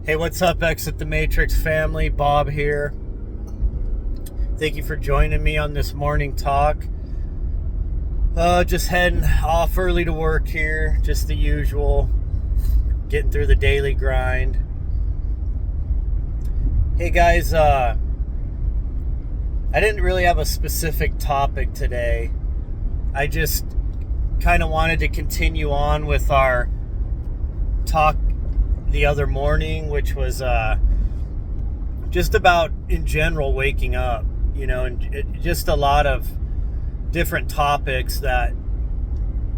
Hey, what's up, Exit the Matrix family? Bob here. Thank you for joining me on this morning talk. Just heading off early to work here, just the usual, getting through the daily grind. Hey guys, I didn't really have a specific topic today. I just kind of wanted to continue on with our talk the other morning, which was just about in general waking up, and just a lot of different topics that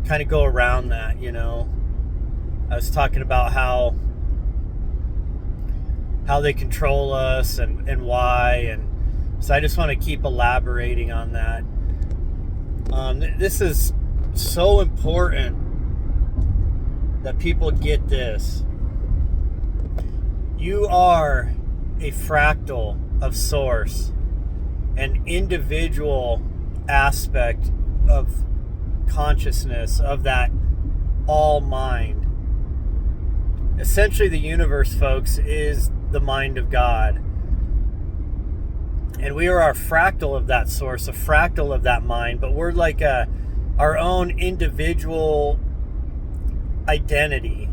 kind of go around that. I was talking about how they control us and why, and so I just want to keep elaborating on that. This is so important that people get this. You are a fractal of Source, an individual aspect of consciousness of that all mind. Essentially, the universe, folks, is the mind of God. And we are our fractal of that Source, a fractal of that mind, but we're like our own individual identity,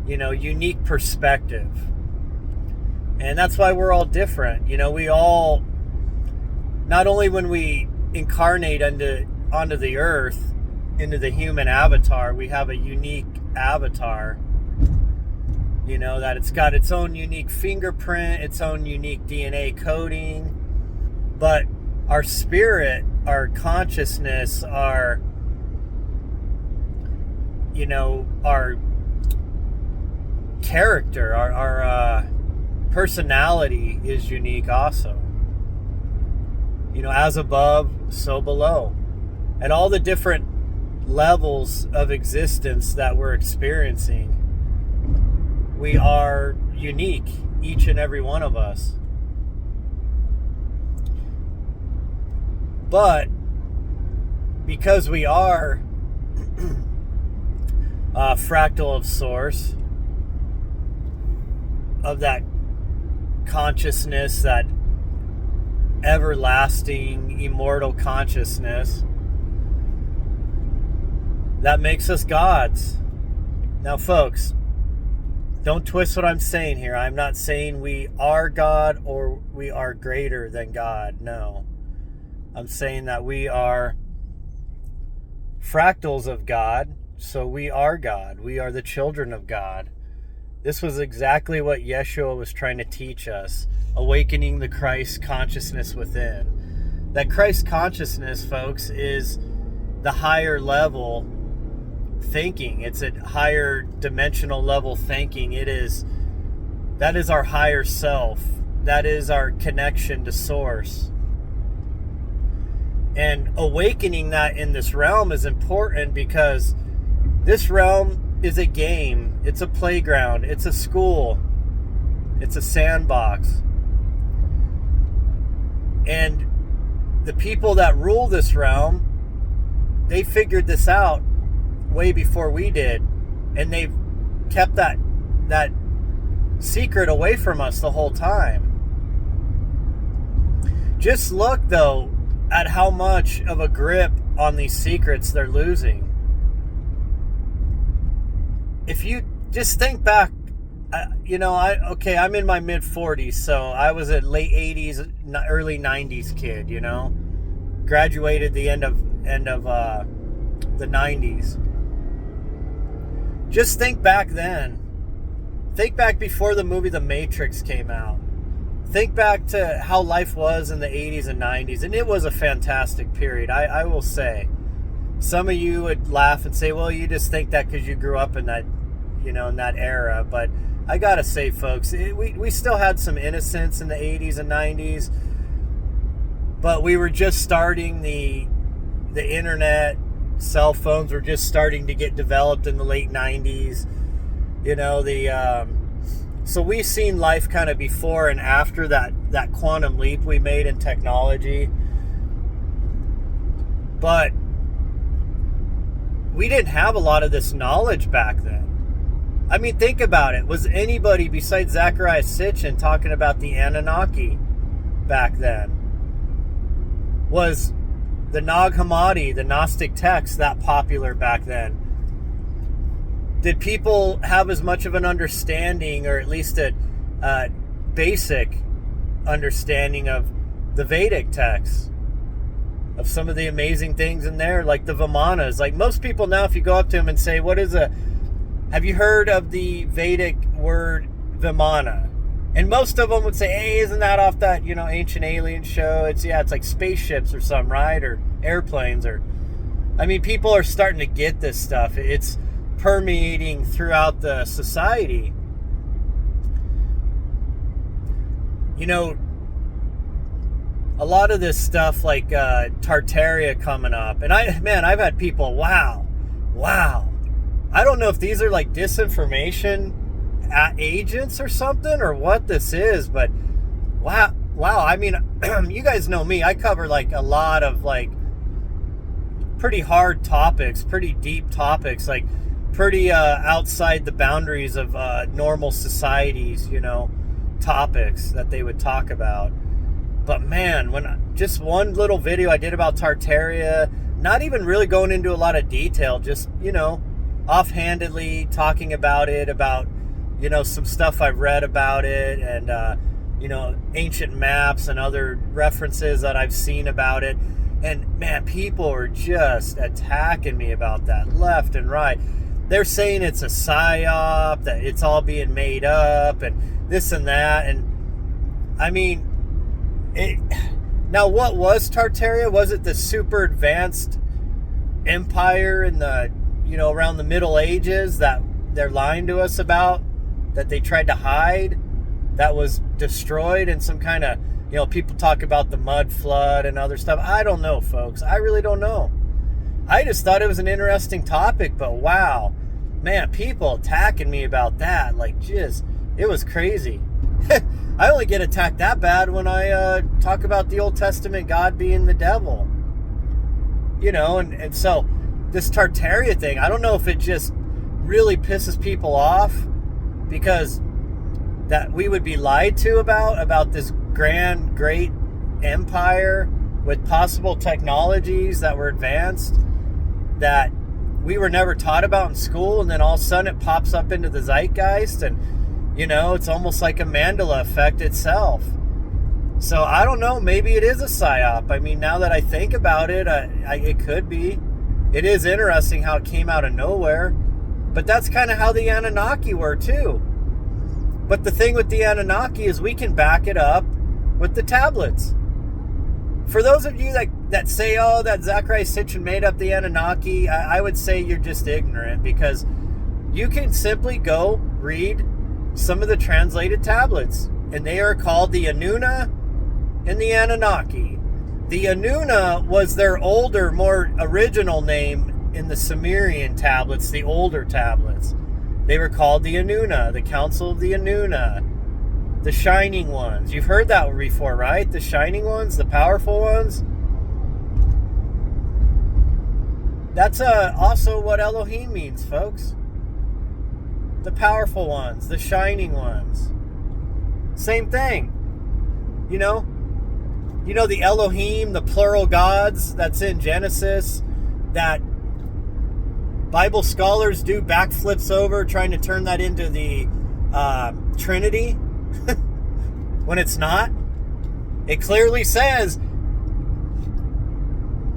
unique perspective. And that's why we're all different. We all, not only when we incarnate onto the earth, into the human avatar, we have a unique avatar, that it's got its own unique fingerprint, its own unique DNA coding. But our spirit, our consciousness, our character, our personality is unique also. As above, so below. At all the different levels of existence that we're experiencing, we are unique, each and every one of us. But because we are a fractal of Source, of that consciousness, that everlasting, immortal consciousness, that makes us gods. Now, folks, don't twist what I'm saying here. I'm not saying we are God or we are greater than God. No. I'm saying that we are fractals of God, so we are God. We are the children of God. This was exactly what Yeshua was trying to teach us, awakening the Christ consciousness within. That Christ consciousness, folks, is the higher level thinking. It's a higher dimensional level thinking. That is our higher self. That is our connection to Source. And awakening that in this realm is important because this realm is a game. It's a playground. It's a school. It's a sandbox. And the people that rule this realm, they figured this out way before we did. And they've kept that secret away from us the whole time. Just look, though, at how much of a grip on these secrets they're losing. If you just think back, I'm in my mid-40s, so I was a late 80s, early 90s kid, graduated the end of the 90s. Just think back then. Think back before the movie The Matrix came out. Think back to how life was in the 80s and 90s, and it was a fantastic period, I will say. Some of you would laugh and say, well, you just think that because you grew up in that, in that era. But I gotta say, folks, we still had some innocence in the 80s and 90s, but we were just starting the internet. Cell phones were just starting to get developed in the late 90s. So we've seen life kind of before and after that quantum leap we made in technology. But we didn't have a lot of this knowledge back then. I mean, think about it. Was anybody besides Zecharia Sitchin talking about the Anunnaki back then? Was the Nag Hammadi, the Gnostic text, that popular back then? Did people have as much of an understanding, or at least a basic understanding of the Vedic texts, of some of the amazing things in there, like the Vimanas? Like most people now, if you go up to them and say, have you heard of the Vedic word Vimana? And most of them would say, hey, isn't that off that, Ancient Alien show? It's like spaceships or something, right? Or airplanes, I mean, people are starting to get this stuff. It's permeating throughout the society. A lot of this stuff like Tartaria coming up. And I've had people, wow. I don't know if these are like disinformation agents or something, or what this is, but wow. I mean, you guys know me. I cover like a lot of like pretty hard topics, pretty deep topics, like pretty outside the boundaries of normal societies, topics that they would talk about. But man, just one little video I did about Tartaria, not even really going into a lot of detail, just, offhandedly talking about it, about, some stuff I've read about it, and, ancient maps and other references that I've seen about it. And man, people are just attacking me about that left and right. They're saying it's a psyop, that it's all being made up, and this and that. And I mean, now what was Tartaria? Was it the super advanced empire in the, around the Middle Ages that they're lying to us about, that they tried to hide, that was destroyed in some kind of, people talk about the mud flood and other stuff. I don't know, folks. I really don't know. I just thought it was an interesting topic, but wow, man, people attacking me about that, like, just, it was crazy. I only get attacked that bad when I talk about the Old Testament God being the devil. And so this Tartaria thing, I don't know if it just really pisses people off because that we would be lied to about this grand, great empire with possible technologies that were advanced that we were never taught about in school, and then all of a sudden it pops up into the zeitgeist, and it's almost like a Mandela effect itself. So I don't know, maybe it is a psyop. I mean, now that I think about it, it could be. It is interesting how it came out of nowhere, but that's kind of how the Anunnaki were too. But the thing with the Anunnaki is we can back it up with the tablets. For those of you that say, oh, that Zecharia Sitchin made up the Anunnaki, I would say you're just ignorant, because you can simply go read some of the translated tablets, and they are called the Anuna and the Anunnaki. The Anuna was their older, more original name in the Sumerian tablets, the older tablets. They were called the Anuna, the Council of the Anuna, the Shining Ones. You've heard that before, right? The Shining Ones, the powerful ones. That's also what Elohim means, folks. The powerful ones, the shining ones. Same thing. The Elohim, the plural gods that's in Genesis, that Bible scholars do backflips over trying to turn that into the Trinity when it's not. It clearly says,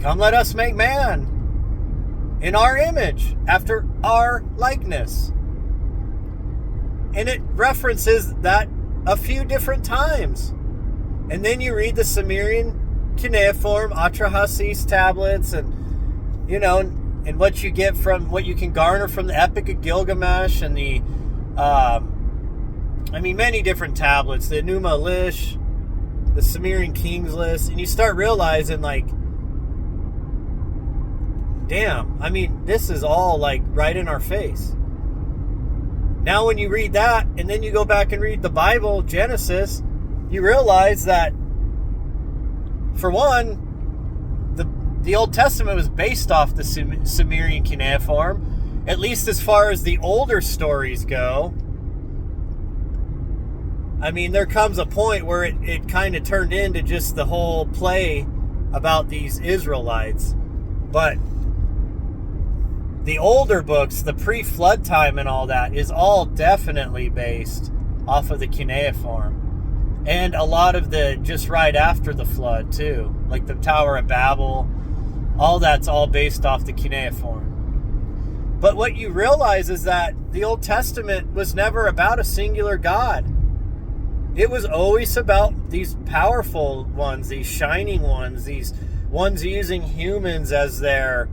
come let us make man in our image, after our likeness. And it references that a few different times. And then you read the Sumerian cuneiform, Atrahasis tablets, and, and what you get from, what you can garner from the Epic of Gilgamesh and the, many different tablets, the Enuma Elish, the Sumerian Kings List, and you start realizing, like, damn, this is all, like, right in our face. Now when you read that, and then you go back and read the Bible, Genesis, you realize that, for one, the Old Testament was based off the Sumerian cuneiform, at least as far as the older stories go. I mean, there comes a point where it kind of turned into just the whole play about these Israelites. But the older books, the pre-flood time and all that, is all definitely based off of the cuneiform. And a lot of the just right after the flood, too. Like the Tower of Babel. All that's all based off the cuneiform. But what you realize is that the Old Testament was never about a singular God. It was always about these powerful ones, these shining ones, these ones using humans as their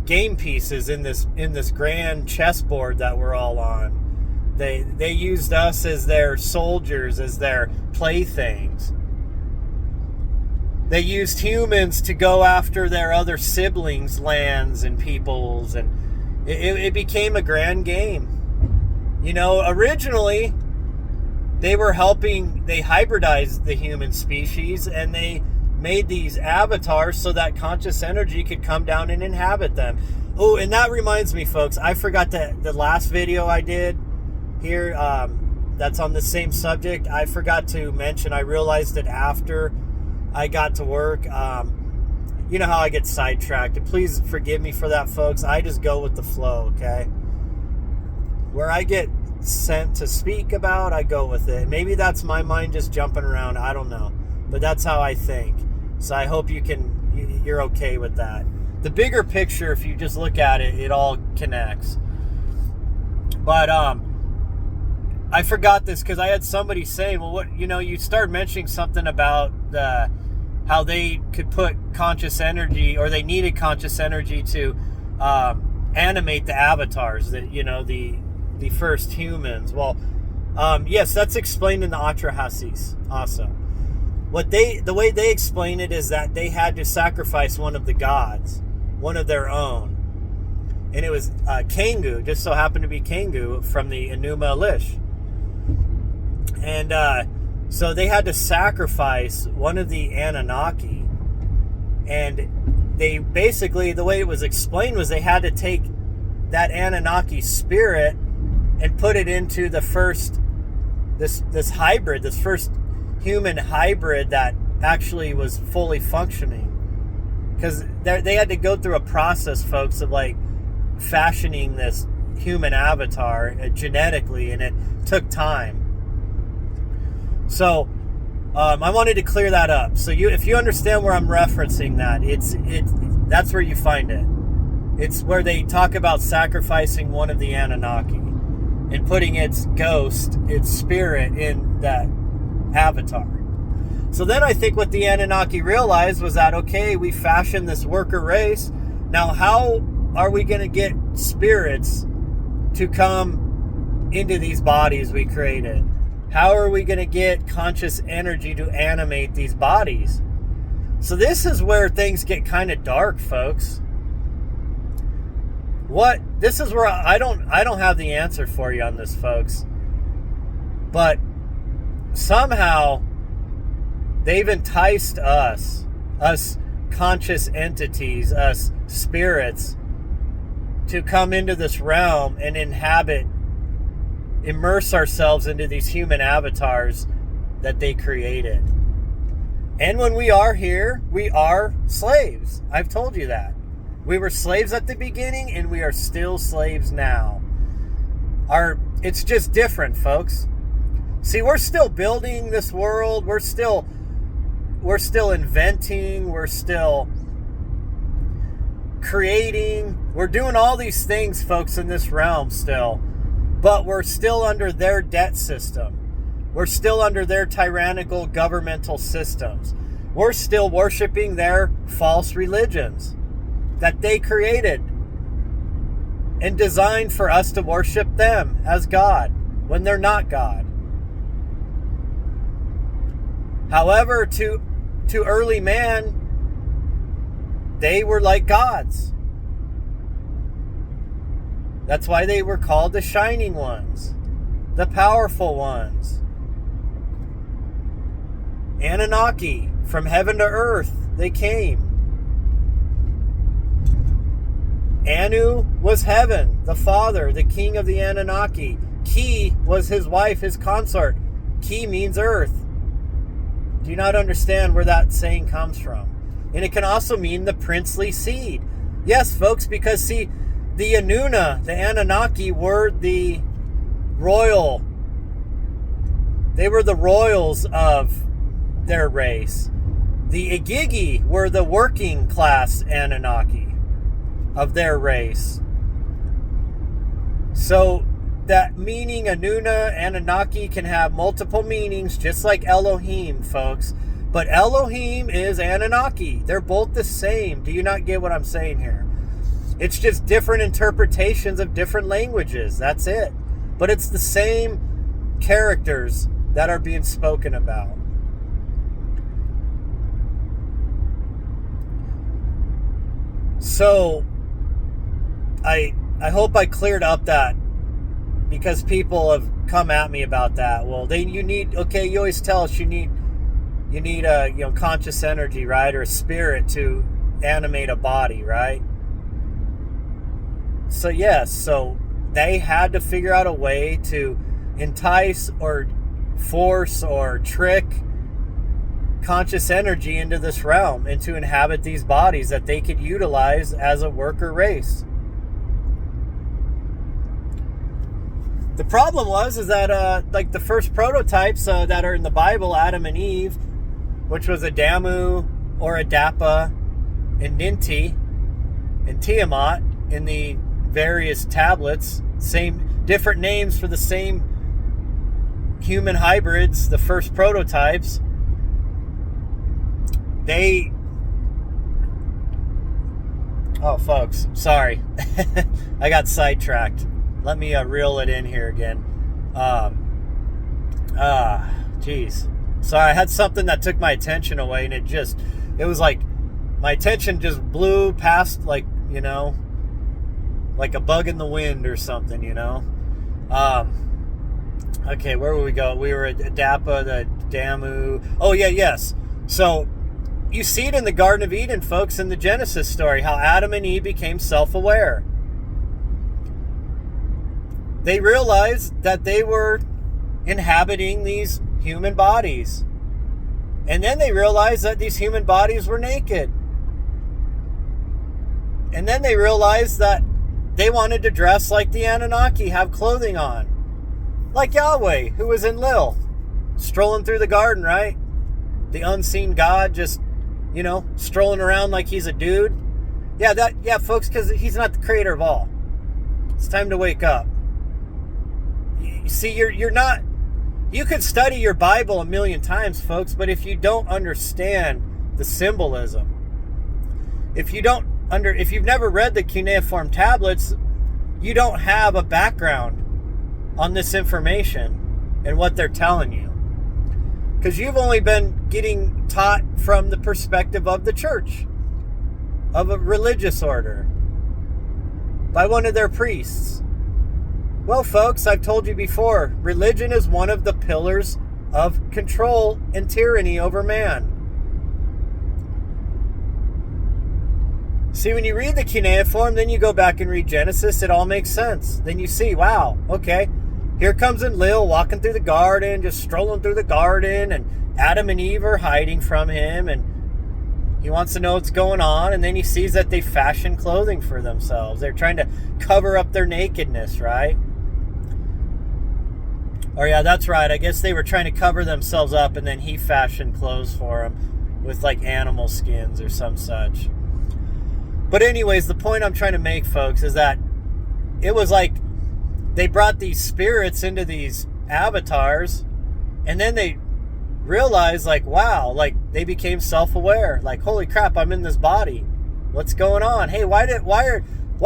game pieces in this grand chessboard that we're all on. They used us as their soldiers, as their playthings. They used humans to go after their other siblings' lands and peoples, and it became a grand game. You know, originally they hybridized the human species, and they made these avatars so that conscious energy could come down and inhabit them. Oh, and that reminds me, folks, I forgot the last video I did here, that's on the same subject. I forgot to mention, I realized it after I got to work. You know how I get sidetracked, and please forgive me for that, folks. I just go with the flow, okay? Where I get sent to speak about, I go with it. Maybe that's my mind just jumping around, I don't know. But that's how I think. So I hope you're okay with that. The bigger picture, if you just look at it, it all connects. But I forgot this because I had somebody saying, well, what, you know, you started mentioning something about how they could put conscious energy, or they needed conscious energy to animate the avatars, that, you know, the first humans. Well, yes, that's explained in the Atrahasis also. The way they explain it is that they had to sacrifice one of the gods, one of their own. And it was Kangu, just so happened to be Kangu from the Enuma Elish. And so they had to sacrifice one of the Anunnaki. And they basically, the way it was explained was they had to take that Anunnaki spirit and put it into the first, this hybrid, this first human hybrid that actually was fully functioning. Because they had to go through a process, folks, of like fashioning this human avatar genetically, and it took time. So I wanted to clear that up. So if you understand where I'm referencing that, that's where you find it. It's where they talk about sacrificing one of the Anunnaki and putting its ghost, its spirit, in that avatar. So then I think what the Anunnaki realized was that, okay, we fashioned this worker race. Now how are we going to get spirits to come into these bodies we created? How are we going to get conscious energy to animate these bodies? So this is where things get kind of dark, folks. This is where I don't have the answer for you on this, folks. But somehow they've enticed us conscious entities, us spirits, to come into this realm and immerse ourselves into these human avatars that they created. And when we are here, we are slaves. I've told you that. We were slaves at the beginning, and we are still slaves now. It's just different, folks. See, we're still building this world. We're still inventing. We're still creating. We're doing all these things, folks, in this realm still. But we're still under their debt system. We're still under their tyrannical governmental systems. We're still worshiping their false religions that they created and designed for us to worship them as God when they're not God. However, to early man, they were like gods. That's why they were called the shining ones, the powerful ones. Anunnaki, from heaven to earth, they came. Anu was heaven, the father, the king of the Anunnaki. Ki was his wife, his consort. Ki means earth. Do you not understand where that saying comes from? And it can also mean the princely seed. Yes, folks, because see, the Anuna, the Anunnaki, were the royal. They were the royals of their race. The Igigi were the working class Anunnaki of their race. So that meaning Anuna, Anunnaki can have multiple meanings, just like Elohim, folks. But Elohim is Anunnaki. They're both the same. Do you not get what I'm saying here? It's just different interpretations of different languages. That's it. But it's the same characters that are being spoken about. So, I hope I cleared up that, because people have come at me about that. Well, you always tell us you need a conscious energy, right, or a spirit to animate a body, right? So yes, so they had to figure out a way to entice or force or trick conscious energy into this realm and to inhabit these bodies that they could utilize as a worker race. The problem is that like the first prototypes that are in the Bible, Adam and Eve, which was Adamu or Adapa and Ninti and Tiamat in the various tablets, different names for the same human hybrids, the first prototypes. Folks, sorry. I got sidetracked. Let me reel it in here again. Geez. Sorry, I had something that took my attention away, and it was like my attention just blew past, like a bug in the wind or something, Okay, where would we go? We were at Adapa, the Damu. Oh, yeah, yes. So, you see it in the Garden of Eden, folks, in the Genesis story, how Adam and Eve became self-aware. They realized that they were inhabiting these human bodies. And then they realized that these human bodies were naked. And then they realized that they wanted to dress like the Anunnaki, have clothing on. Like Yahweh, who was in Lil, strolling through the garden, right? The unseen God just, strolling around like he's a dude. Yeah, folks, because he's not the creator of all. It's time to wake up. You see, you're not... You could study your Bible a million times, folks, but if you don't understand the symbolism, if you've never read the cuneiform tablets, you don't have a background on this information and what they're telling you. Because you've only been getting taught from the perspective of the church, of a religious order, by one of their priests. Well, folks, I've told you before, religion is one of the pillars of control and tyranny over man. See, when you read the cuneiform, then you go back and read Genesis, it all makes sense. Then you see, wow, okay, here comes Enlil walking through the garden, just strolling through the garden, and Adam and Eve are hiding from him, and he wants to know what's going on, and then he sees that they fashion clothing for themselves. They're trying to cover up their nakedness, right? Or yeah, that's right. I guess they were trying to cover themselves up, and then he fashioned clothes for them with like animal skins or some such. But anyways, the point I'm trying to make, folks, is that it was like they brought these spirits into these avatars, and then they realized, like, wow, like they became self-aware. Like, holy crap, I'm in this body. What's going on? Hey, why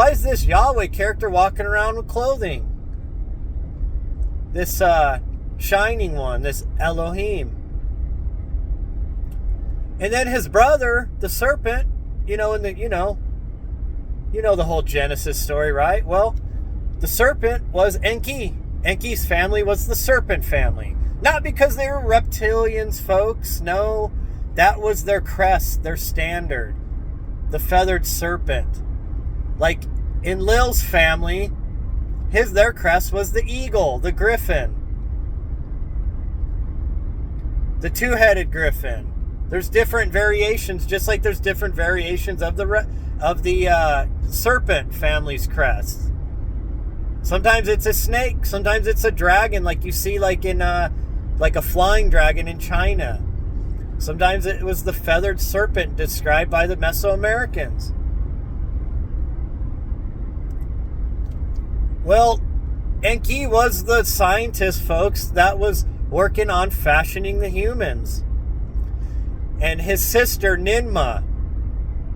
is this Yahweh character walking around with clothing? This shining one, this Elohim. And then his brother, the serpent, you know the whole Genesis story, right? Well, the serpent was Enki. Enki's family was the serpent family. Not because they were reptilians, folks. No, that was their crest, their standard. The feathered serpent. Like Lil's family, their crest was the eagle, the griffin, the two-headed griffin. There's different variations, just like there's different variations of the serpent family's crest. Sometimes it's a snake, sometimes it's a dragon, like you see, like in like a flying dragon in China. Sometimes it was the feathered serpent described by the Mesoamericans. Well, Enki was the scientist, folks, that was working on fashioning the humans. And his sister, Ninma,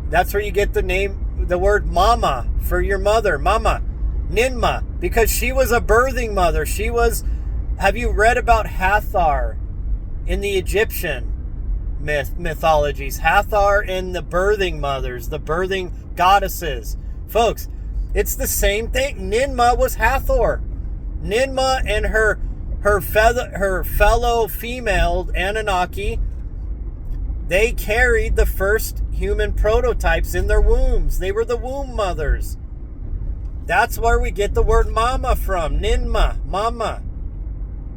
that's where you get the name, the word mama for your mother, mama, Ninma, because she was a birthing mother. She was, have you read about Hathor in the Egyptian mythologies? Hathor and the birthing mothers, the birthing goddesses. Folks, it's the same thing. Ninma was Hathor. Ninma and her fellow female Anunnaki, they carried the first human prototypes in their wombs. They were the womb mothers. That's where we get the word mama from. Ninma, mama.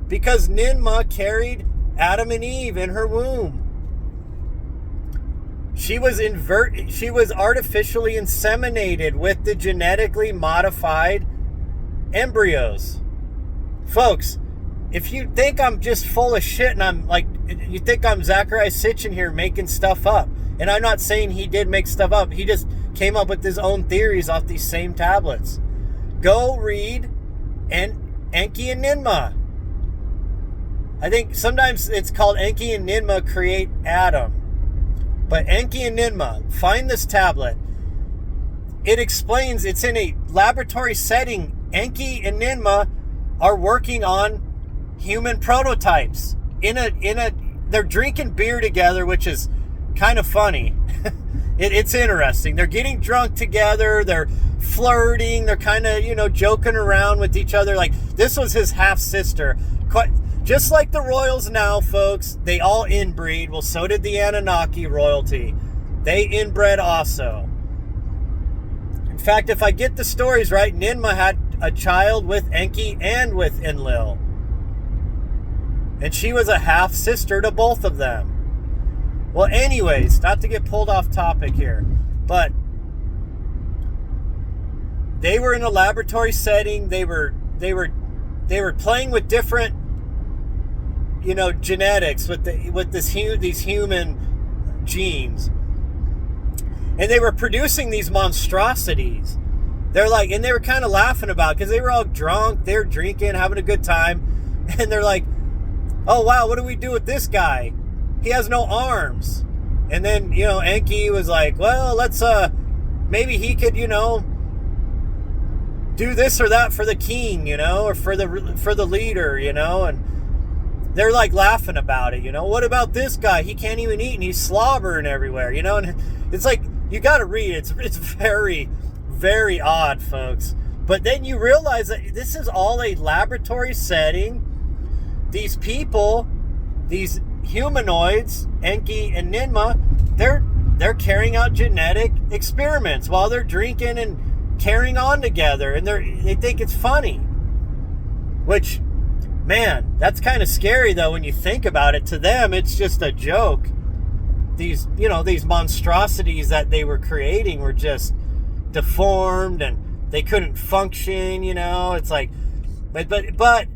Because Ninma carried Adam and Eve in her womb. She was artificially inseminated with the genetically modified embryos. Folks, if you think I'm just full of shit and I'm like, you think I'm Zachariah Sitchin here making stuff up, and I'm not saying he did make stuff up, he just came up with his own theories off these same tablets. Go read Enki and Ninma. I think sometimes it's called Enki and Ninma create Adam. But Enki and Ninma, find this tablet. It explains, it's in a laboratory setting. Enki and Ninma are working on human prototypes. They're drinking beer together, which is kind of funny. It's interesting. They're getting drunk together. They're flirting. They're kind of, joking around with each other. Like, this was his half-sister. Just like the royals now, folks, they all inbreed. Well, so did the Anunnaki royalty. They inbred also. In fact, if I get the stories right, Ninma had a child with Enki and with Enlil. And she was a half-sister to both of them. Well, anyways, not to get pulled off topic here, but they were in a laboratory setting. They were playing with different, genetics with these human genes, and they were producing these monstrosities. They're like, and they were kind of laughing about it because they were all drunk. They're drinking, having a good time, and they're like, "Oh wow, what do we do with this guy? He has no arms." And then Enki was like, "Well, let's maybe he could do this or that for the king, or for the leader, and." They're like laughing about it, What about this guy? He can't even eat and he's slobbering everywhere, And it's like, you got to read it. It's very, very odd, folks. But then you realize that this is all a laboratory setting. These people, these humanoids, Enki and Ninma, they're carrying out genetic experiments while they're drinking and carrying on together, and they think it's funny. Which, man, that's kind of scary though when you think about it. To them, it's just a joke. These monstrosities that they were creating were just deformed and they couldn't function, It's like, but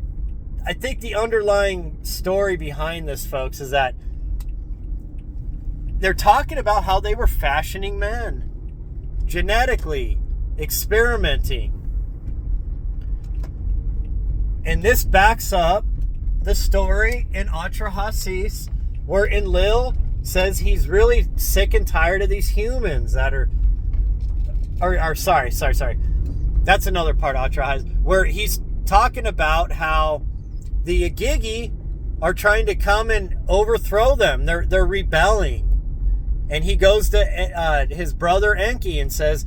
I think the underlying story behind this, folks, is that they're talking about how they were fashioning men, genetically experimenting. And this backs up the story in Atrahasis, where Enlil says he's really sick and tired of these humans that are sorry. That's another part of Atrahasis, where he's talking about how the Agigi are trying to come and overthrow them. They're rebelling. And he goes to his brother Enki and says,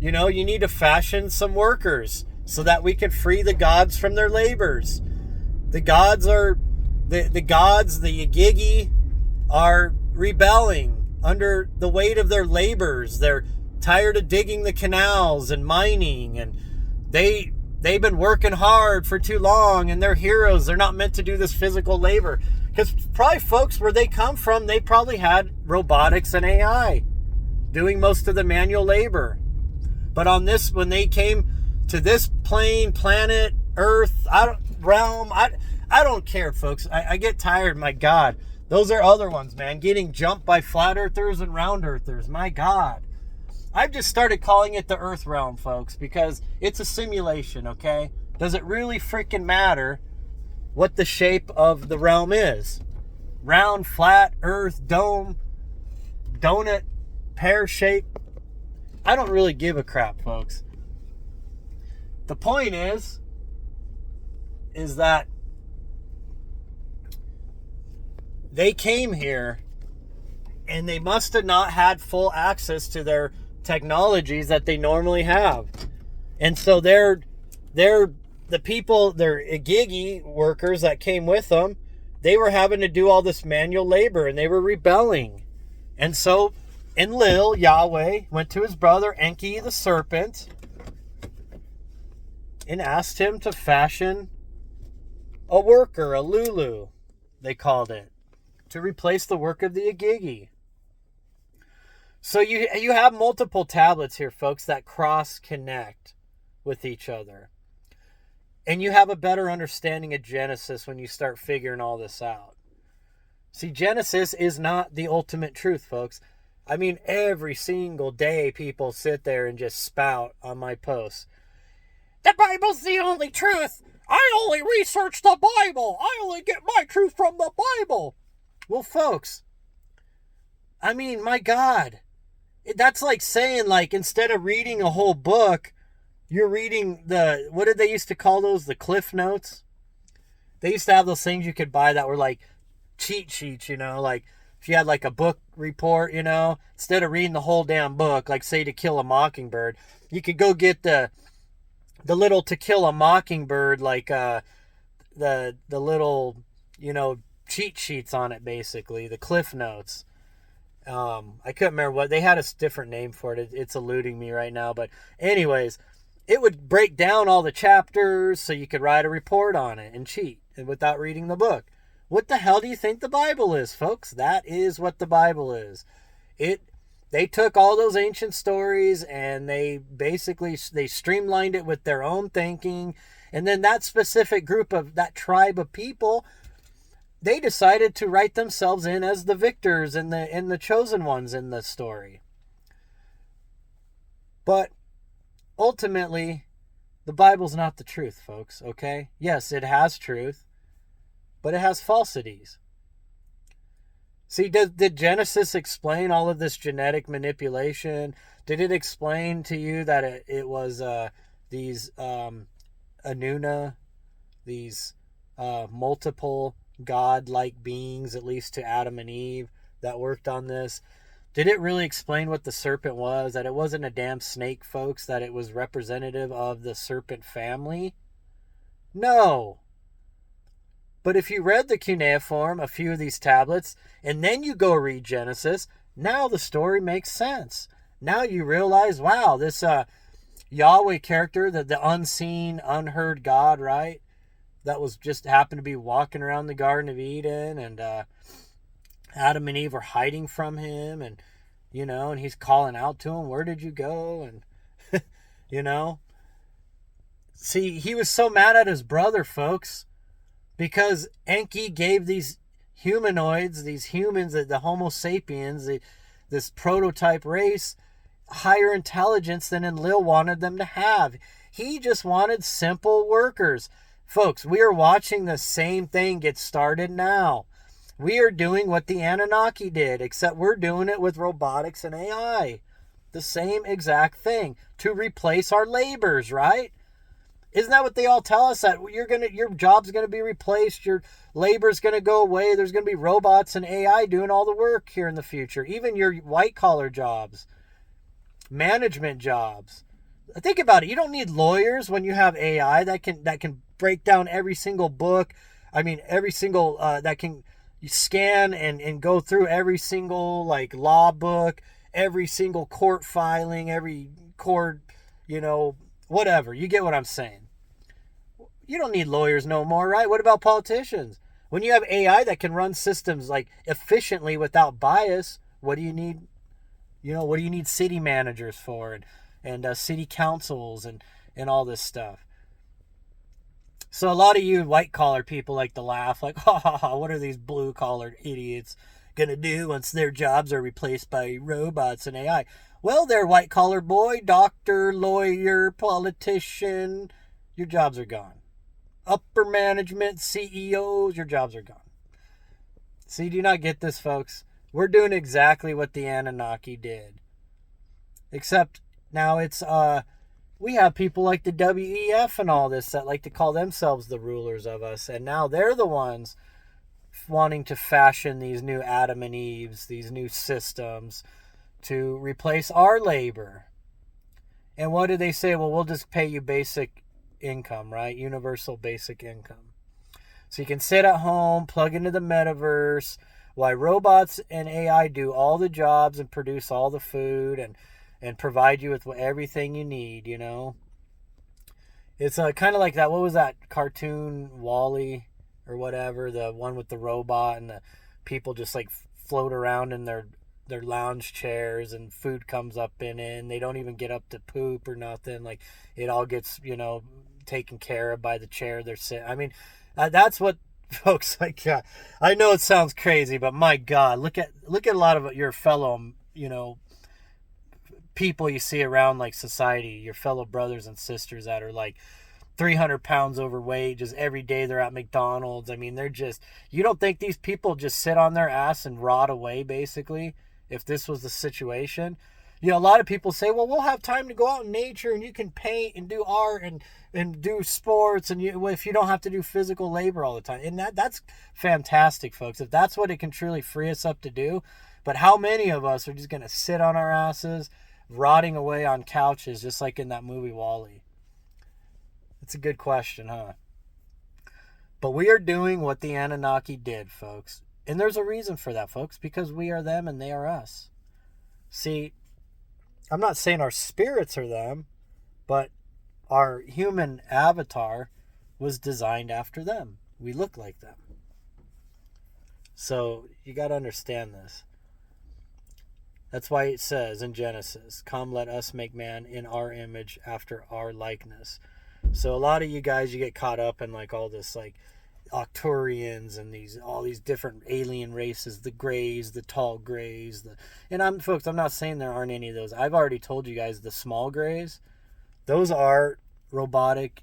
you need to fashion some workers so that we can free the gods from their labors. The gods, the Agigi, are rebelling under the weight of their labors. They're tired of digging the canals and mining, and they've been working hard for too long, and they're heroes. They're not meant to do this physical labor. Because probably folks where they come from, they probably had robotics and AI doing most of the manual labor. But on this, when they came to this planet, Earth, realm, I don't care, folks. I get tired, my God. Those are other ones, man. Getting jumped by flat earthers and round earthers, my God. I've just started calling it the Earth realm, folks, because it's a simulation, okay? Does it really freaking matter what the shape of the realm is? Round, flat, Earth, dome, donut, pear shape? I don't really give a crap, folks. The point is that they came here and they must have not had full access to their technologies that they normally have. And so they're the people, they're Igigi workers that came with them, they were having to do all this manual labor and they were rebelling. And so Enlil, Yahweh, went to his brother Enki the serpent and asked him to fashion a worker, a Lulu, they called it, to replace the work of the Igigi. So you have multiple tablets here, folks, that cross-connect with each other. And you have a better understanding of Genesis when you start figuring all this out. See, Genesis is not the ultimate truth, folks. I mean, every single day people sit there and just spout on my posts. The Bible's the only truth. I only research the Bible. I only get my truth from the Bible. Well, folks, I mean, my God. That's like saying, like, instead of reading a whole book, you're reading what did they used to call those? The Cliff Notes? They used to have those things you could buy that were like cheat sheets, you know, like if you had like a book report, you know, instead of reading the whole damn book, like say To Kill a Mockingbird, you could go get the little To Kill a Mockingbird, like the little, you know, cheat sheets on it, basically, the Cliff Notes. I couldn't remember what they had, a different name for it. It's eluding me right now, but anyways, it would break down all the chapters so you could write a report on it and cheat and without reading the book. What the hell do you think the Bible is, folks? That is what the Bible is. They took all those ancient stories and they streamlined it with their own thinking, and then that specific group of that tribe of people, they decided to write themselves in as the victors and the chosen ones in the story. But ultimately, the Bible's not the truth, folks, okay? Yes, it has truth, but it has falsities. See, did Genesis explain all of this genetic manipulation? Did it explain to you that it was these Anuna, these multiple God-like beings, at least to Adam and Eve, that worked on this? Did it really explain what the serpent was? That it wasn't a damn snake, folks? That it was representative of the serpent family? No. But if you read the cuneiform, a few of these tablets, and then you go read Genesis, now the story makes sense. Now you realize, wow, this Yahweh character, the unseen, unheard God, right? That was just happened to be walking around the Garden of Eden, and Adam and Eve were hiding from him, and, you know, and he's calling out to him, where did you go? And, you know. See, he was so mad at his brother, folks, because Enki gave these humanoids, these humans, the Homo sapiens, this prototype race, higher intelligence than Enlil wanted them to have. He just wanted simple workers. Folks, we are watching the same thing get started now. We are doing what the Anunnaki did, except we're doing it with robotics and AI. The same exact thing, to replace our labors, right? Isn't that what they all tell us? That your job's gonna be replaced, your labor's gonna go away, there's gonna be robots and AI doing all the work here in the future. Even your white collar jobs, management jobs. Think about it. You don't need lawyers when you have AI that can break down every single book. I mean, every single that can scan and go through every single like law book, every single court filing, every court, whatever. You get what I'm saying. You don't need lawyers no more, right? What about politicians? When you have AI that can run systems like efficiently without bias, what do you need? What do you need city managers for and city councils and all this stuff? So a lot of you white collar people like to laugh, like, ha ha ha, what are these blue collar idiots gonna do once their jobs are replaced by robots and AI? Well, there, white collar boy, doctor, lawyer, politician, your jobs are gone. Upper management, CEOs, your jobs are gone. See, do you not get this, folks? We're doing exactly what the Anunnaki did. Except now it's, we have people like the WEF and all this that like to call themselves the rulers of us. And now they're the ones wanting to fashion these new Adam and Eves, these new systems to replace our labor. And what do they say? Well, we'll just pay you basic income, right? Universal basic income. So you can sit at home, plug into the metaverse, while robots and AI do all the jobs and produce all the food and provide you with everything you need, It's kind of like that. What was that cartoon, Wall-E or whatever? The one with the robot and the people just like float around in their lounge chairs and food comes up in it and they don't even get up to poop or nothing. Like it all gets, taken care of by the chair they're sitting. I mean, that's what folks like. I know it sounds crazy, but my God, look at a lot of your fellow, people you see around like society, your fellow brothers and sisters that are like 300 pounds overweight, just every day they're at McDonald's. I mean, they're just, you don't think these people just sit on their ass and rot away basically if this was the situation? A lot of people say, well, we'll have time to go out in nature and you can paint and do art and do sports and if you don't have to do physical labor all the time. And that's fantastic, folks, if that's what it can truly free us up to do. But how many of us are just going to sit on our asses, rotting away on couches, just like in that movie Wall-E? It's a good question, huh? But we are doing what the Anunnaki did, folks. And there's a reason for that, folks, because we are them and they are us. See, I'm not saying our spirits are them, but our human avatar was designed after them. We look like them. So you got to understand this. That's why it says in Genesis, come let us make man in our image after our likeness. So a lot of you guys, you get caught up in like all this like Arcturians and all these different alien races, the Greys, the tall Greys, and I'm not saying there aren't any of those. I've already told you guys the small Greys, those are robotic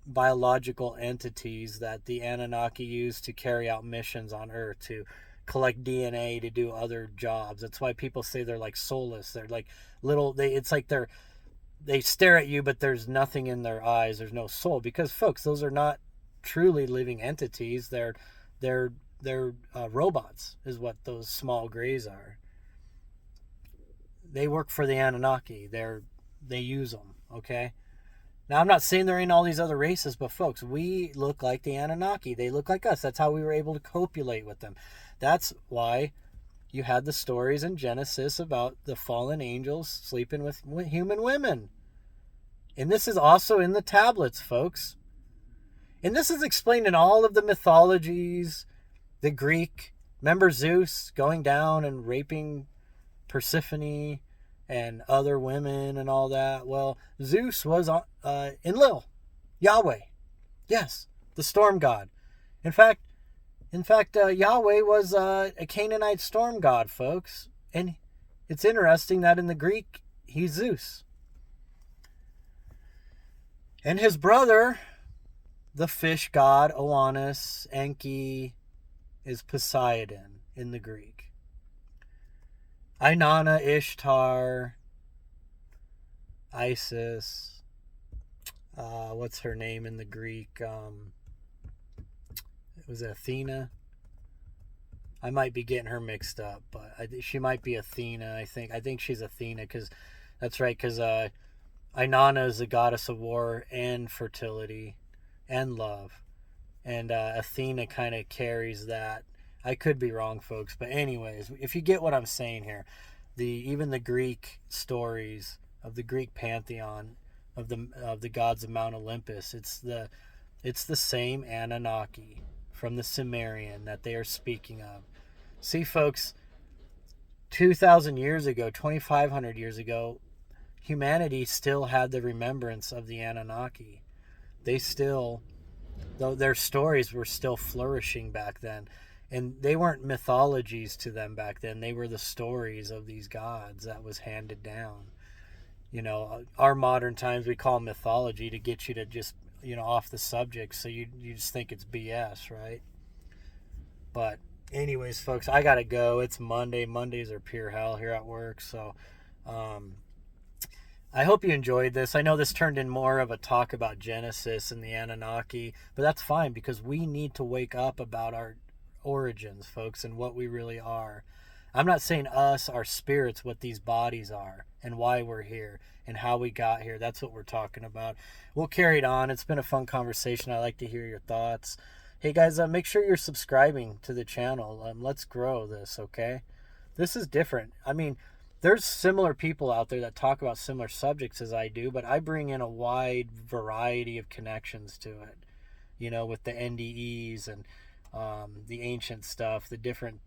biological entities that the Anunnaki use to carry out missions on Earth, to collect DNA, to do other jobs. That's why people say they're like soulless. They're like little, it's like they stare at you, but there's nothing in their eyes. There's no soul, because folks, those are not truly living entities. They're robots is what those small Greys are. They work for the Anunnaki. They use them, okay? Now, I'm not saying there ain't all these other races, but folks, we look like the Anunnaki. They look like us. That's how we were able to copulate with them. That's why you had the stories in Genesis about the fallen angels sleeping with human women. And this is also in the tablets, folks. And this is explained in all of the mythologies, the Greek. Remember Zeus going down and raping Persephone and other women and all that? Well, Zeus was Enlil, Yahweh. Yes, the storm god. In fact, Yahweh was a Canaanite storm god, folks. And it's interesting that in the Greek, he's Zeus. And his brother, the fish god, Oannes, Enki, is Poseidon in the Greek. Inanna, Ishtar, Isis, what's her name in the Greek? It was Athena. I might be getting her mixed up, but she might be Athena, I think. I think she's Athena, because that's right, because Inanna is the goddess of war and fertility and love. And Athena kind of carries that I could be wrong, folks. But anyways, if you get what I'm saying here, even the Greek stories of the Greek pantheon of the gods of Mount Olympus, it's the same Anunnaki from the Sumerian that they are speaking of. See, folks, 2,000 years ago, 2,500 years ago, humanity still had the remembrance of the Anunnaki. They still, though their stories were still flourishing back then. And they weren't mythologies to them back then. They were the stories of these gods that was handed down. Our modern times, we call mythology to get you to just, off the subject. So you just think it's BS, right? But anyways, folks, I got to go. It's Monday. Mondays are pure hell here at work. So, I hope you enjoyed this. I know this turned in more of a talk about Genesis and the Anunnaki, but that's fine because we need to wake up about our origins, folks, and what we really are. I'm not saying us, our spirits, what these bodies are and why we're here and how we got here. That's what we're talking about. We'll carry it on. It's been a fun conversation. I like to hear your thoughts. Hey, guys, make sure you're subscribing to the channel. Let's grow this, okay? This is different. I mean, there's similar people out there that talk about similar subjects as I do, but I bring in a wide variety of connections to it, with the NDEs and the ancient stuff, the different,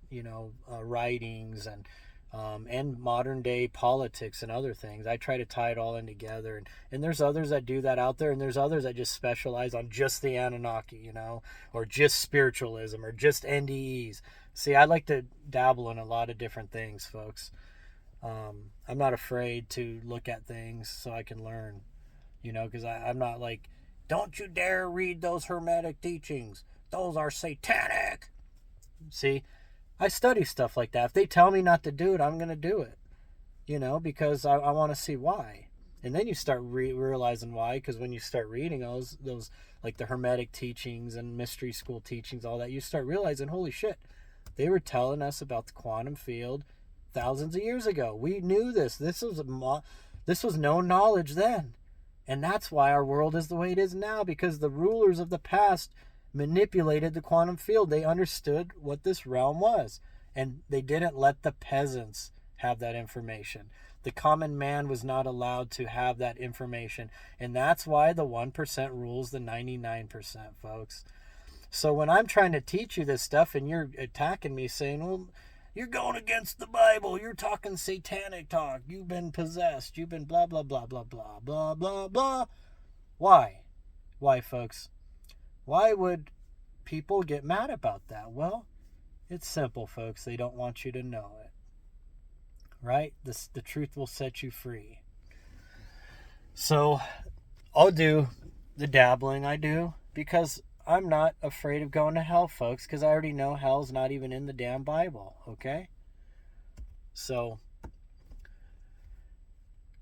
writings and modern day politics and other things. I try to tie it all in together. And there's others that do that out there, and there's others that just specialize on just the Anunnaki, or just spiritualism or just NDEs. See, I like to dabble in a lot of different things, folks. I'm not afraid to look at things so I can learn, because I'm not like, don't you dare read those Hermetic teachings. Those are satanic. See, I study stuff like that. If they tell me not to do it, I'm going to do it, because I want to see why. And then you start realizing why, because when you start reading those like the Hermetic teachings and mystery school teachings, all that, you start realizing, holy shit, they were telling us about the quantum field thousands of years ago. We knew this. This was known knowledge then. And that's why our world is the way it is now, because the rulers of the past manipulated the quantum field. They understood what this realm was, and they didn't let the peasants have that information. The common man was not allowed to have that information, and that's why the 1% rules the 99%, folks. So when I'm trying to teach you this stuff and you're attacking me saying, well, you're going against the Bible, you're talking satanic talk, you've been possessed, you've been blah, blah, blah, blah, blah, blah, blah, blah. Why, folks? Why would people get mad about that? Well, it's simple, folks. They don't want you to know it. Right? The truth will set you free. So I'll do the dabbling I do because I'm not afraid of going to hell, folks, because I already know hell's not even in the damn Bible, okay? So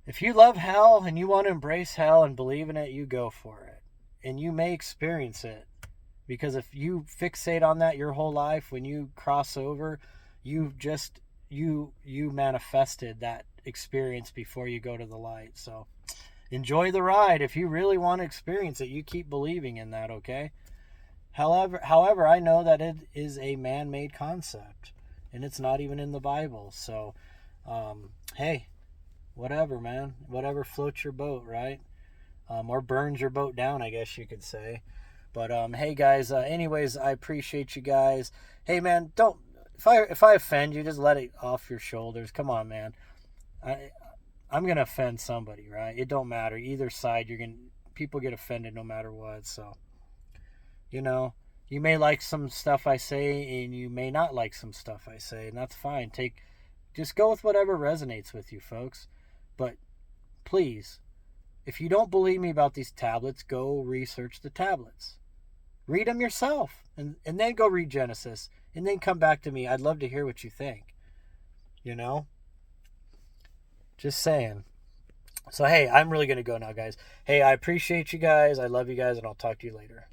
if you love hell and you want to embrace hell and believe in it, you go for it. And you may experience it, because if you fixate on that your whole life, when you cross over, you manifested that experience before you go to the light. So enjoy the ride. If you really want to experience it, you keep believing in that, okay? However, I know that it is a man-made concept, and it's not even in the Bible. So, hey, whatever, man. Whatever floats your boat, right? Or burns your boat down, I guess you could say. But hey, guys. Anyways, I appreciate you guys. Hey, man, don't. If I offend you, just let it off your shoulders. Come on, man. I'm gonna offend somebody, right? It don't matter either side. People get offended no matter what. So, you may like some stuff I say, and you may not like some stuff I say, and that's fine. Just go with whatever resonates with you, folks. But please, if you don't believe me about these tablets, go research the tablets. Read them yourself, and then go read Genesis, and then come back to me. I'd love to hear what you think. Just saying. So, hey, I'm really going to go now, guys. Hey, I appreciate you guys. I love you guys, and I'll talk to you later.